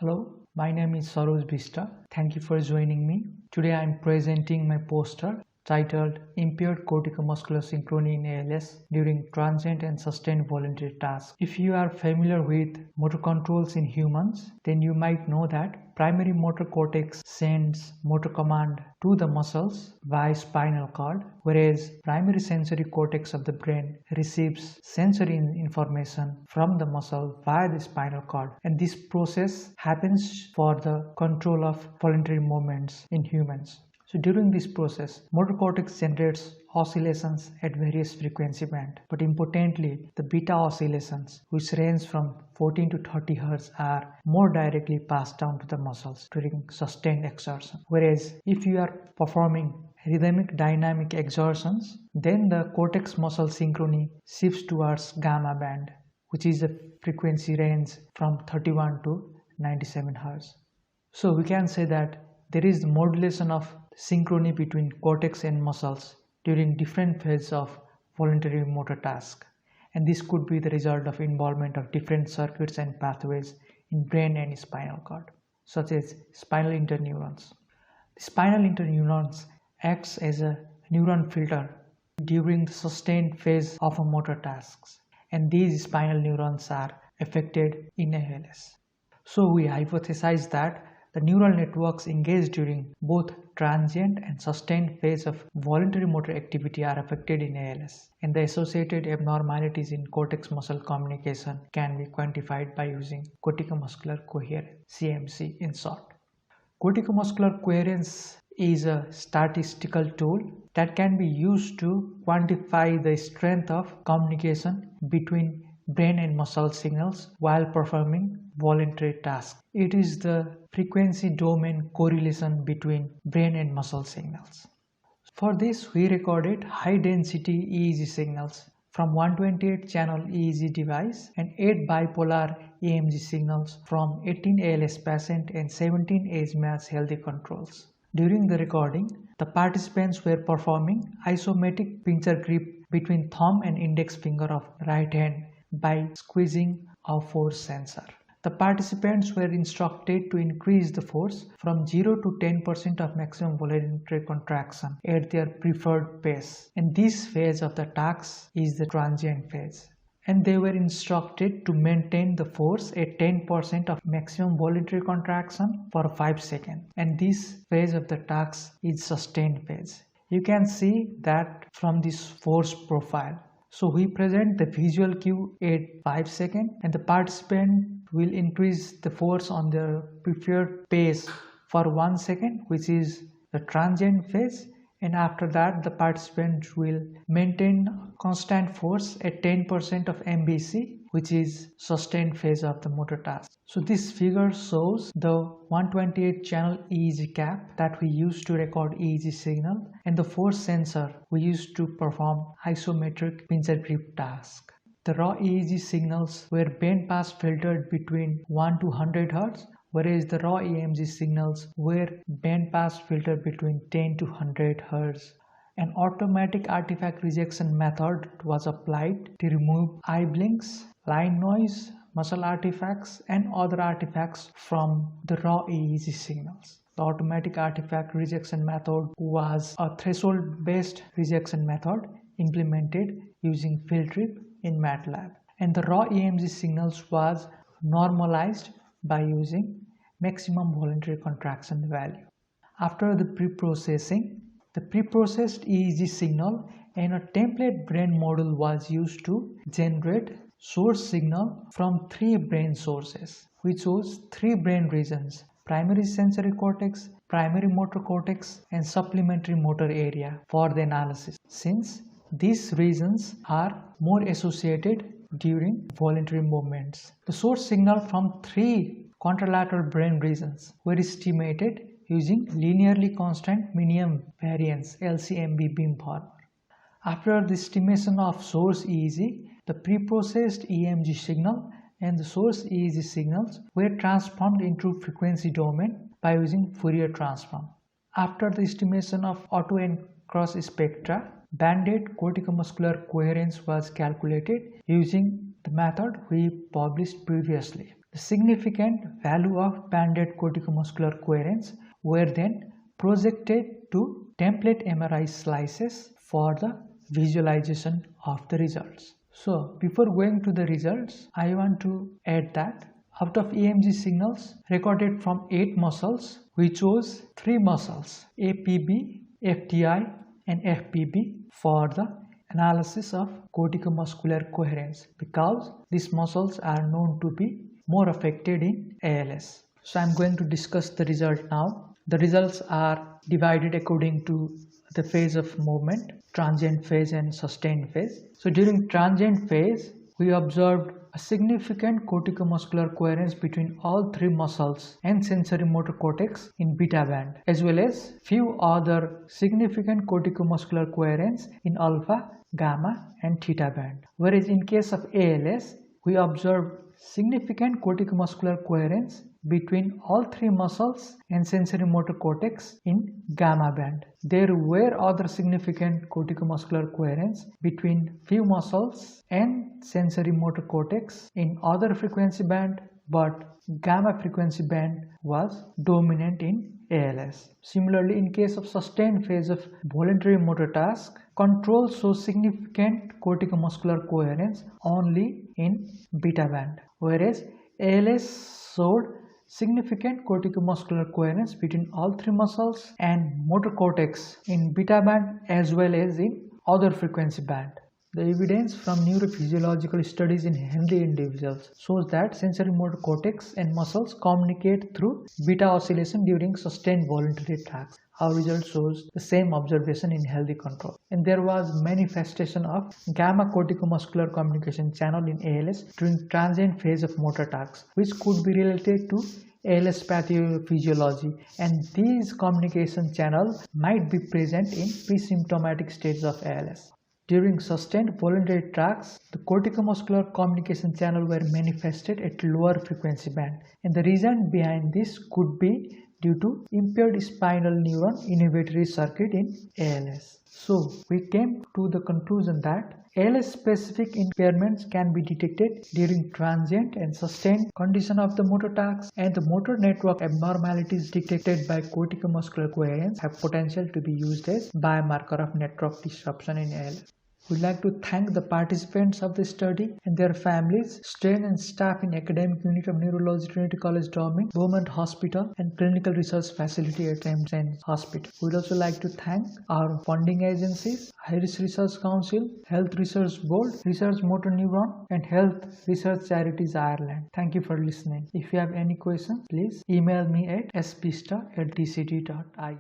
Hello, my name is Saroj Bista. Thank you for joining me. Today I am presenting my poster titled Impaired Cortico-muscular Synchrony in ALS during Transient and Sustained Voluntary Tasks. If you are familiar with motor controls in humans, then you might know that primary motor cortex sends motor command to the muscles via spinal cord, whereas primary sensory cortex of the brain receives sensory information from the muscle via the spinal cord. And this process happens for the control of voluntary movements in humans. So during this process, motor cortex generates oscillations at various frequency band. But importantly, the beta oscillations, which range from 14 to 30 Hz, are more directly passed down to the muscles during sustained exertion. Whereas if you are performing rhythmic dynamic exertions, then the cortex muscle synchrony shifts towards gamma band, which is a frequency range from 31 to 97 Hz. So we can say that there is modulation of synchrony between cortex and muscles during different phases of voluntary motor task, and this could be the result of involvement of different circuits and pathways in brain and spinal cord, such as spinal interneurons. The spinal interneurons acts as a neuron filter during the sustained phase of a motor tasks, and these spinal neurons are affected in ALS. So we hypothesize that the neural networks engaged during both transient and sustained phase of voluntary motor activity are affected in ALS, and the associated abnormalities in cortex muscle communication can be quantified by using cortico-muscular coherence, CMC in short. Cortico-muscular coherence is a statistical tool that can be used to quantify the strength of communication between brain and muscle signals while performing voluntary tasks. It is the frequency domain correlation between brain and muscle signals. For this, we recorded high density EEG signals from 128 channel EEG device and 8 bipolar EMG signals from 18 ALS patients and 17 age-matched healthy controls. During the recording, the participants were performing isometric pincher grip between thumb and index finger of right hand by squeezing a force sensor. The participants were instructed to increase the force from 0 to 10% of maximum voluntary contraction at their preferred pace. And this phase of the task is the transient phase. And they were instructed to maintain the force at 10% of maximum voluntary contraction for 5 seconds. And this phase of the task is sustained phase. You can see that from this force profile. So we present the visual cue at 5 seconds, and the participant will increase the force on their preferred pace for 1 second, which is the transient phase, and after that the participant will maintain constant force at 10% of MVC, which is sustained phase of the motor task. So this figure shows the 128 channel EEG cap that we use to record EEG signal and the force sensor we use to perform isometric pincher grip task. The raw EEG signals were bandpass filtered between 1 to 100 Hz, whereas the raw EMG signals were bandpass filtered between 10 to 100 Hz. An automatic artifact rejection method was applied to remove eye blinks, line noise, muscle artifacts, and other artifacts from the raw EEG signals. The automatic artifact rejection method was a threshold-based rejection method implemented using field trip in MATLAB, and the raw EMG signals was normalized by using maximum voluntary contraction value. After the pre-processing, the pre-processed EEG signal and a template brain model was used to generate source signal from 3 brain sources. We chose 3 brain regions: primary sensory cortex, primary motor cortex, and supplementary motor area for the analysis, since these regions are more associated during voluntary movements. The source signal from 3 contralateral brain regions were estimated using linearly constant minimum variance LCMB beamformer. After the estimation of source EEG, the pre-processed EMG signal and the source EEG signals were transformed into frequency domain by using Fourier transform. After the estimation of auto and cross spectra, banded corticomuscular coherence was calculated using the method we published previously. The significant value of banded corticomuscular coherence were then projected to template MRI slices for the visualization of the results. So before going to the results, I want to add that out of EMG signals recorded from 8 muscles, we chose 3 muscles, APB, FTI and FPB, for the analysis of corticomuscular coherence because these muscles are known to be more affected in ALS. So I am going to discuss the result now. The results are divided according to the phase of movement, transient phase and sustained phase. So during transient phase, we observed a significant corticomuscular coherence between all 3 muscles and sensory motor cortex in beta band, as well as few other significant corticomuscular coherence in alpha, gamma and theta band. Whereas in case of ALS, we observed significant corticomuscular coherence between all 3 muscles and sensory motor cortex in gamma band. There were other significant corticomuscular coherence between few muscles and sensory motor cortex in other frequency band, but gamma frequency band was dominant in ALS. Similarly, in case of sustained phase of voluntary motor task, control shows significant corticomuscular coherence only in beta band, whereas ALS showed significant corticomuscular coherence between all 3 muscles and motor cortex in beta band as well as in other frequency band. The evidence from neurophysiological studies in healthy individuals shows that sensory motor cortex and muscles communicate through beta oscillation during sustained voluntary tasks. Our result shows the same observation in healthy control. And there was manifestation of gamma corticomuscular communication channel in ALS during transient phase of motor tasks, which could be related to ALS pathophysiology, and these communication channels might be present in pre-symptomatic stages of ALS. During sustained voluntary tasks, the corticomuscular communication channel were manifested at lower frequency band, and the reason behind this could be due to impaired spinal neuron inhibitory circuit in ALS. So we came to the conclusion that ALS-specific impairments can be detected during transient and sustained condition of the motor tasks, and the motor network abnormalities detected by corticomuscular coherence have potential to be used as biomarker of network disruption in ALS. We'd like to thank the participants of the study and their families, students and staff in Academic Unit of Neurology, Trinity College, Dublin, Beaumont Hospital and Clinical Research Facility at Thames Hospital. We'd also like to thank our funding agencies, Irish Research Council, Health Research Board, Research Motor Neuron and Health Research Charities Ireland. Thank you for listening. If you have any questions, please email me at spista@dct.ie.